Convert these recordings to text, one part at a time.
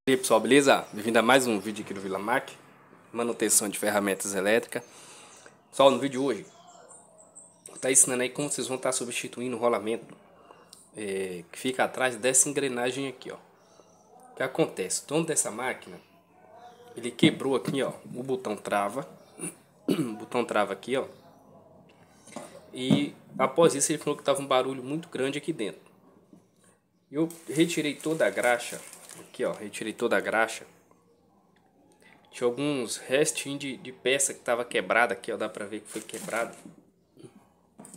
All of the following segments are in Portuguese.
E aí pessoal, beleza? Bem-vindo a mais um vídeo aqui do Villamac, manutenção de ferramentas elétricas. Pessoal, no vídeo de hoje, vou estar ensinando aí como vocês vão estar substituindo o rolamento que fica atrás dessa engrenagem aqui, ó. O que acontece? O dono dessa máquina, ele quebrou aqui, ó, o botão trava, o botão trava aqui, ó. E após isso ele falou que estava um barulho muito grande aqui dentro. Eu retirei toda a graxa, aqui ó, retirei toda a graxa. Tinha alguns restinhos de peça que estava quebrada aqui, ó, dá pra ver que foi quebrado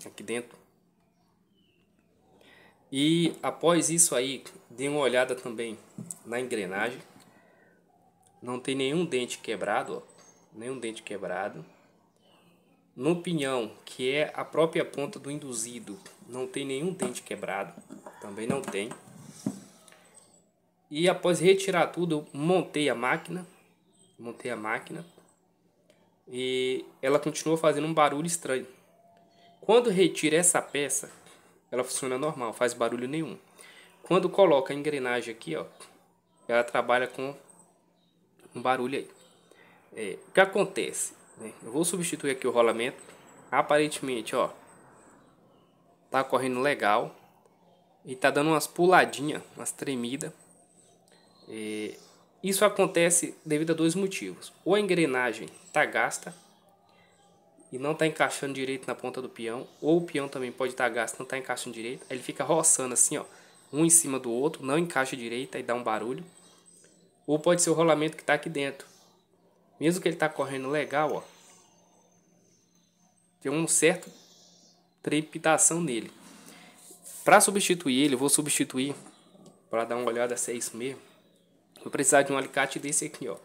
aqui dentro. E após isso aí, dei uma olhada também na engrenagem. Não tem nenhum dente quebrado, ó, nenhum dente quebrado. No pinhão, que é a própria ponta do induzido, não tem nenhum dente quebrado, também não tem. E após retirar tudo, eu montei a máquina e ela continua fazendo um barulho estranho. Quando retira essa peça, ela funciona normal, faz barulho nenhum. Quando coloca a engrenagem aqui, ó, ela trabalha com um barulho aí. O que acontece? Eu vou substituir aqui o rolamento. Aparentemente, ó, tá correndo legal e tá dando umas puladinhas, umas tremidas. Isso acontece devido a dois motivos. Ou a engrenagem tá gasta e não tá encaixando direito na ponta do peão, ou o peão também pode estar gasto, não tá encaixando direito. Aí ele fica roçando assim, ó, um em cima do outro, não encaixa direito, aí dá um barulho. Ou pode ser o rolamento que tá aqui dentro. Mesmo que ele tá correndo legal, ó, tem um certo trepidação nele. Para substituir ele, eu vou substituir, para dar uma olhada se é isso mesmo. Vou precisar de um alicate desse aqui, ó.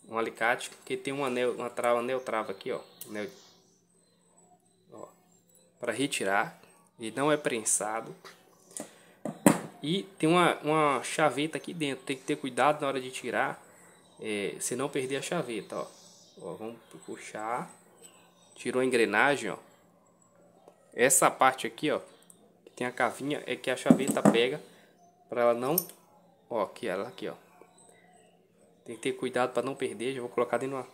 Um alicate que tem um anel, anel trava aqui, ó. Para retirar. Ele não é prensado. E tem uma chaveta aqui dentro. Tem que ter cuidado na hora de tirar. Se não perder a chaveta, ó. Vamos puxar. Tirou a engrenagem, ó. Essa parte aqui, ó, que tem a cavinha, é que a chaveta pega para ela não, ó, aqui ela aqui, ó. Tem que ter cuidado para não perder. Já vou colocar dentro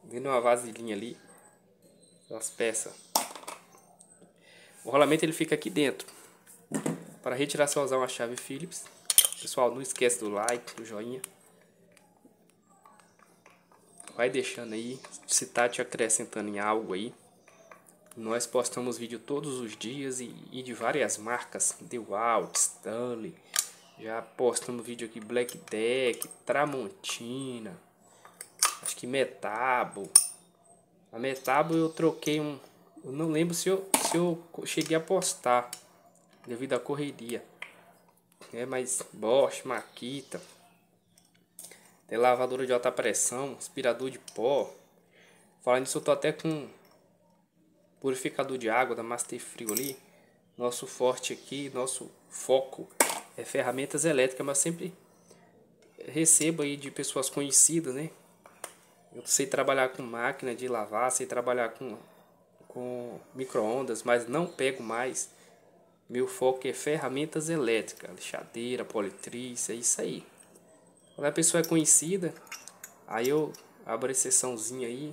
de uma vasilhinha ali as peças. O rolamento ele fica aqui dentro. Para retirar, só usar uma chave Phillips. Pessoal, não esquece do like, do joinha. Vai deixando aí se tá te acrescentando em algo aí. Nós postamos vídeo todos os dias e de várias marcas, DeWalt, Stanley. Já postamos vídeo aqui Black Deck, Tramontina, acho que Metabo. A Metabo eu troquei eu não lembro se eu cheguei a postar devido à correria. Mas Bosch, Makita, tem lavadora de alta pressão, aspirador de pó. Falando nisso, eu tô até com purificador de água da Master Frio ali. Nosso forte aqui, nosso foco é ferramentas elétricas, mas sempre recebo aí de pessoas conhecidas, né? Eu sei trabalhar com máquina de lavar, sei trabalhar com micro-ondas, mas não pego mais. Meu foco é ferramentas elétricas, lixadeira, politriz, é isso aí. Quando a pessoa é conhecida, aí eu abro a exceçãozinha aí,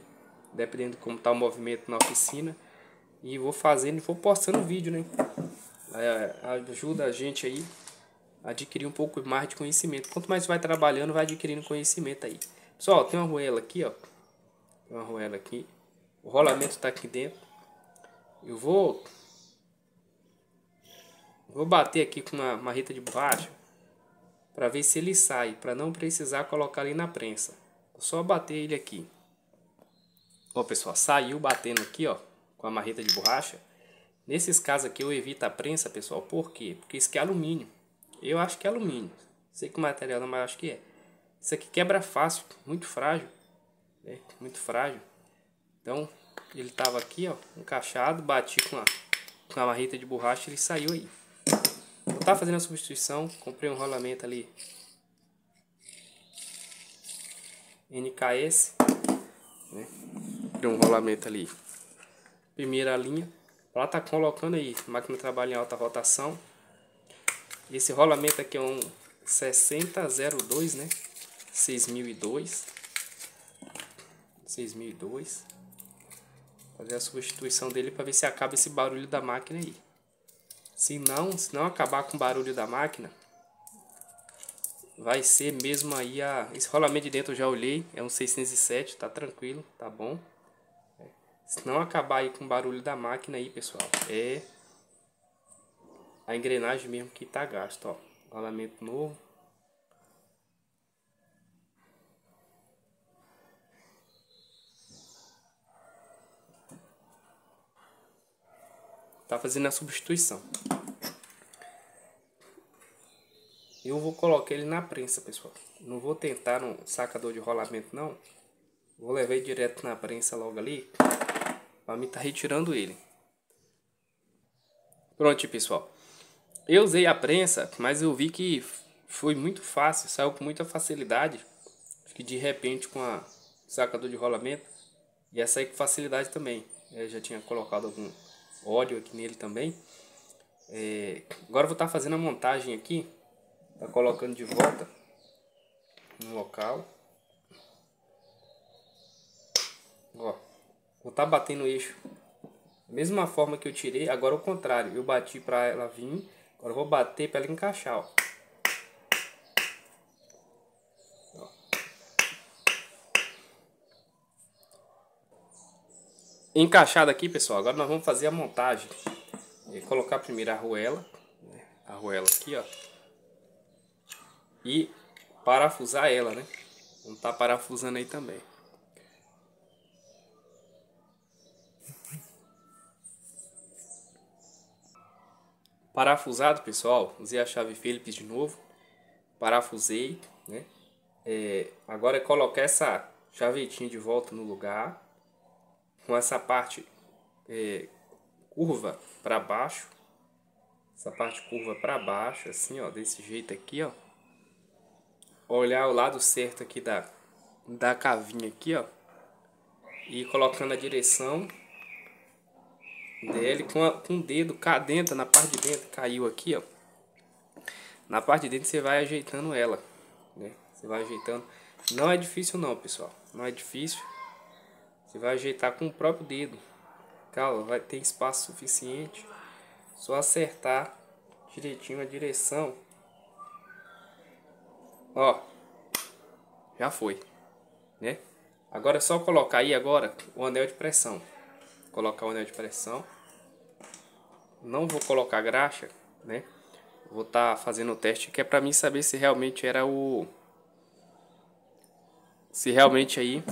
dependendo de como tá o movimento na oficina, e vou fazendo e vou postando vídeo, né? Ajuda a gente aí a adquirir um pouco mais de conhecimento. Quanto mais vai trabalhando, vai adquirindo conhecimento aí. Pessoal, tem uma arruela aqui, ó. Tem uma arruela aqui. O rolamento tá aqui dentro. Eu vou bater aqui com uma marreta de borracha para ver se ele sai, para não precisar colocar ali na prensa. Vou só bater ele aqui. Ó, pessoal, saiu batendo aqui, ó, com a marreta de borracha. Nesses casos aqui eu evito a prensa, pessoal. Por quê? Porque isso aqui é alumínio. Eu acho que é alumínio. Sei que o material não, mas acho que é. Isso aqui quebra fácil, muito frágil. Muito frágil. Então, ele tava aqui, ó, encaixado, bati com a marreta de borracha e ele saiu aí. Eu tava fazendo a substituição, comprei um rolamento ali NKS, né? Comprei um rolamento ali, primeira linha. Ela tá colocando aí, a máquina trabalha em alta rotação. Esse rolamento aqui é um 6002, né? 6002. Fazer a substituição dele para ver se acaba esse barulho da máquina aí. Se não acabar com o barulho da máquina, vai ser mesmo aí esse rolamento de dentro eu já olhei, é um 607, tá tranquilo, tá bom. Se não acabar aí com o barulho da máquina aí, pessoal, é a engrenagem mesmo que tá gasto, ó. Rolamento novo. Tá fazendo a substituição. Eu vou colocar ele na prensa, pessoal. Não vou tentar no sacador de rolamento, não. Vou levar ele direto na prensa logo ali. Pra mim tá retirando ele. Pronto, pessoal. Eu usei a prensa, mas eu vi que foi muito fácil. Saiu com muita facilidade. Acho que de repente com o sacador de rolamento ia sair com facilidade também. Eu já tinha colocado algum óleo aqui nele também. Agora eu vou estar fazendo a montagem aqui. Tá colocando de volta no local. Ó, vou estar batendo o eixo. Mesma forma que eu tirei, agora ao contrário. Eu bati para ela vir, agora eu vou bater para ela encaixar, ó. Encaixado aqui, pessoal, agora nós vamos fazer a montagem. Colocar primeiro a arruela aqui, ó. E parafusar ela, né? Vamos estar parafusando aí também. Parafusado, pessoal, usei a chave Phillips de novo. Parafusei, né? Agora é colocar essa chavetinha de volta no lugar. Com essa parte curva para baixo. Essa parte curva para baixo, assim, ó, desse jeito aqui, ó. Olhar o lado certo aqui da cavinha aqui, ó. E colocando a direção dele com o dedo cá dentro, na parte de dentro, caiu aqui, ó. Na parte de dentro você vai ajeitando ela, né? Você vai ajeitando. Não é difícil não, pessoal. Não é difícil. Você vai ajeitar com o próprio dedo. Calma, vai ter espaço suficiente. Só acertar direitinho a direção. Ó, já foi, né? Agora é só colocar aí agora o anel de pressão. Colocar o anel de pressão. Não vou colocar graxa, né? Vou estar fazendo o teste que é para mim saber se realmente era se realmente aí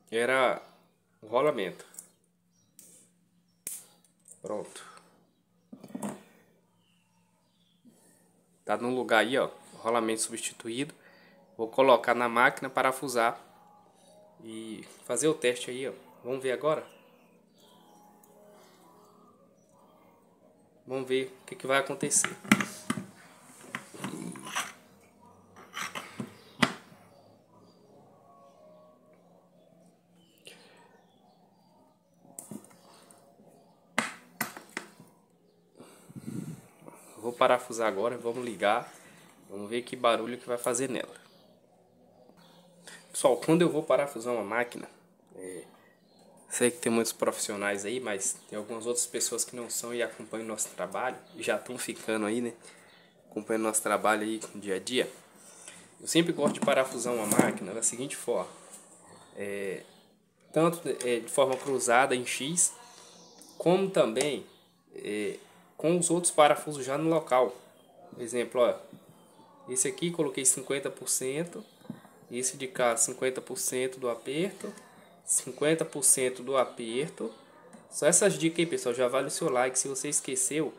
era o rolamento. Pronto. Tá no lugar aí, ó, rolamento substituído. Vou colocar na máquina, parafusar e fazer o teste aí, ó. Vamos ver agora? Vamos ver o que vai acontecer. Vou parafusar agora, vamos ligar. Vamos ver que barulho que vai fazer nela. Pessoal, quando eu vou parafusar uma máquina, sei que tem muitos profissionais aí, mas tem algumas outras pessoas que não são e acompanham o nosso trabalho. E já estão ficando aí, né? Acompanhando nosso trabalho aí no dia a dia. Eu sempre gosto de parafusar uma máquina da seguinte forma. Tanto de forma cruzada em X, como também com os outros parafusos já no local. Por exemplo, ó, esse aqui coloquei 50%, esse de cá 50% do aperto, 50% do aperto. Só essas dicas aí, pessoal, já vale o seu like. Se você esqueceu,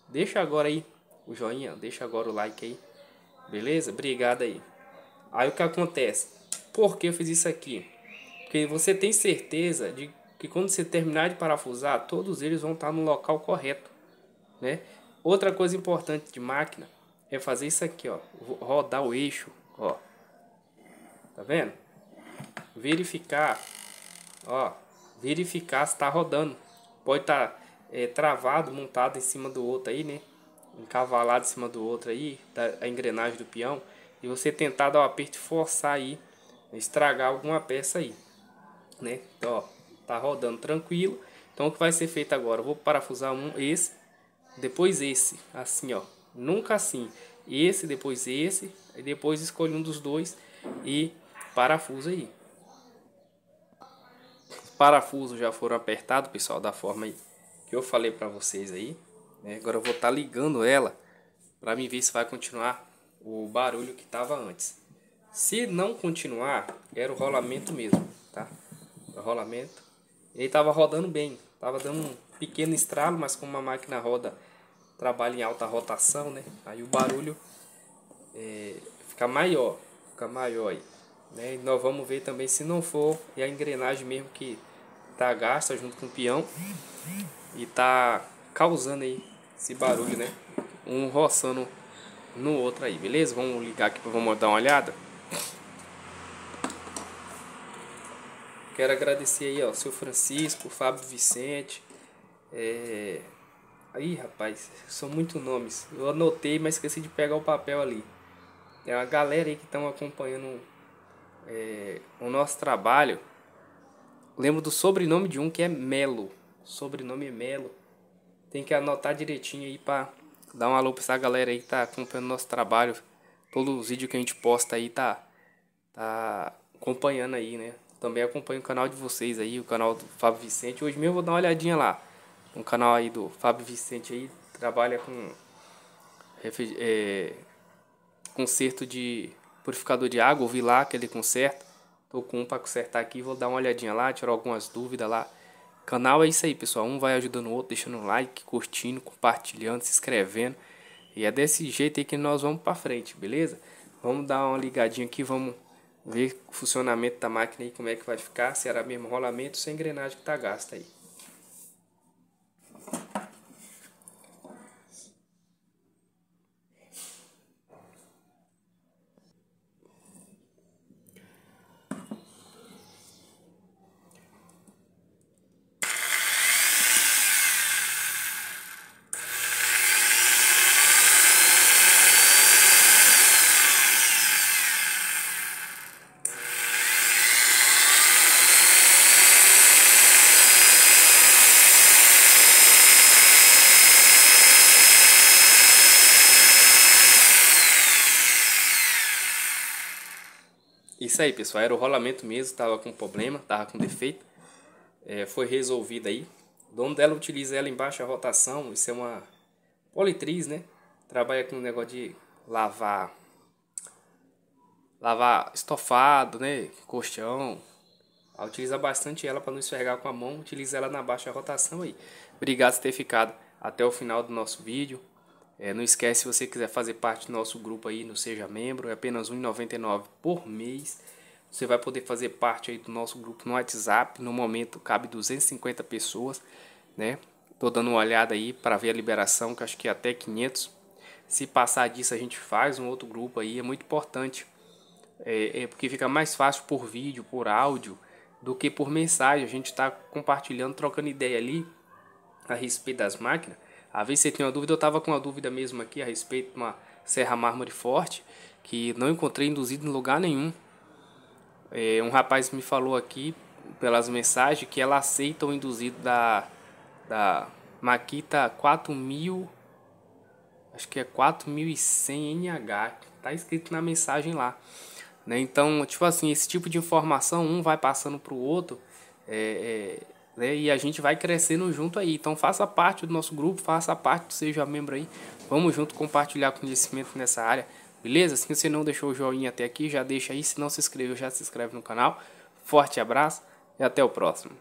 deixa agora aí o joinha, deixa agora o like aí, beleza? Obrigado aí. Aí o que acontece? Por que eu fiz isso aqui? Porque você tem certeza de que quando você terminar de parafusar, todos eles vão estar no local correto, né? Outra coisa importante de máquina é fazer isso aqui, ó, rodar o eixo, ó. Tá vendo? Verificar, ó, verificar se tá rodando. Pode estar travado, montado em cima do outro aí, né? Encavalado em cima do outro aí, a engrenagem do peão, e você tentar dar um aperto e forçar aí, estragar alguma peça aí, né? Então, ó, tá rodando tranquilo. Então o que vai ser feito agora? Eu vou parafusar esse, depois esse, assim ó, nunca assim, esse, depois esse, e depois escolhe um dos dois e parafusa aí. Os parafusos já foram apertados, pessoal, da forma aí que eu falei pra vocês aí, né? Agora eu vou estar ligando ela para mim ver se vai continuar o barulho que tava antes. Se não continuar, era o rolamento mesmo, tá? O rolamento. Ele tava rodando bem, tava dando um pequeno estralo, mas como a máquina roda, trabalha em alta rotação, né? Aí o barulho fica maior aí, né? E nós vamos ver também se não for é a engrenagem mesmo que tá gasta junto com o peão e tá causando aí esse barulho, né? Um roçando no outro aí, beleza? Vamos ligar aqui para vamos dar uma olhada. Quero agradecer aí, ó, seu Francisco, Fábio Vicente. Aí, rapaz, são muitos nomes. Eu anotei, mas esqueci de pegar o papel ali. É a galera aí que estão acompanhando o nosso trabalho. Lembro do sobrenome de um que é Melo. O sobrenome é Melo. Tem que anotar direitinho aí pra dar um alô pra essa galera aí que tá acompanhando o nosso trabalho. Todos os vídeos que a gente posta aí tá acompanhando aí, né? Também acompanho o canal de vocês aí, o canal do Fábio Vicente. Hoje mesmo eu vou dar uma olhadinha lá. No canal aí do Fábio Vicente aí, trabalha com conserto de purificador de água. Eu vi lá que ele conserta. Tô com um para consertar aqui, vou dar uma olhadinha lá, tirar algumas dúvidas lá. Canal é isso aí, pessoal. Um vai ajudando o outro, deixando um like, curtindo, compartilhando, se inscrevendo. E é desse jeito aí que nós vamos para frente, beleza? Vamos dar uma ligadinha aqui, vamos ver o funcionamento da máquina aí, como é que vai ficar, se era mesmo rolamento ou se a engrenagem que tá gasta aí. Isso aí, pessoal, era o rolamento mesmo, tava com problema, tava com defeito. Foi resolvido aí. O dono dela utiliza ela em baixa rotação, isso é uma politriz, né? Trabalha com o negócio de lavar estofado, né? Colchão. Ela utiliza bastante ela para não esfregar com a mão, utiliza ela na baixa rotação aí. Obrigado por ter ficado até o final do nosso vídeo. Não esquece, se você quiser fazer parte do nosso grupo aí, no Seja Membro, é apenas R$ 1,99 por mês. Você vai poder fazer parte aí do nosso grupo no WhatsApp. No momento cabe 250 pessoas, né? Tô dando uma olhada aí para ver a liberação, que acho que é até 500. Se passar disso a gente faz um outro grupo aí, é muito importante. Porque fica mais fácil por vídeo, por áudio, do que por mensagem. A gente está compartilhando, trocando ideia ali a respeito das máquinas. Às vezes você tem uma dúvida, eu estava com uma dúvida mesmo aqui a respeito de uma serra mármore forte, que não encontrei induzido em lugar nenhum. Um rapaz me falou aqui, pelas mensagens, que ela aceita o induzido da Makita 4000, acho que é 4100 NH, tá escrito na mensagem lá, né? Então, tipo assim, esse tipo de informação um vai passando para o outro, né? E a gente vai crescendo junto aí. Então faça parte do nosso grupo, faça parte, seja membro aí, vamos junto compartilhar conhecimento nessa área, beleza? Se você não deixou o joinha até aqui, já deixa aí. Se não se inscreveu, já se inscreve no canal. Forte abraço e até o próximo.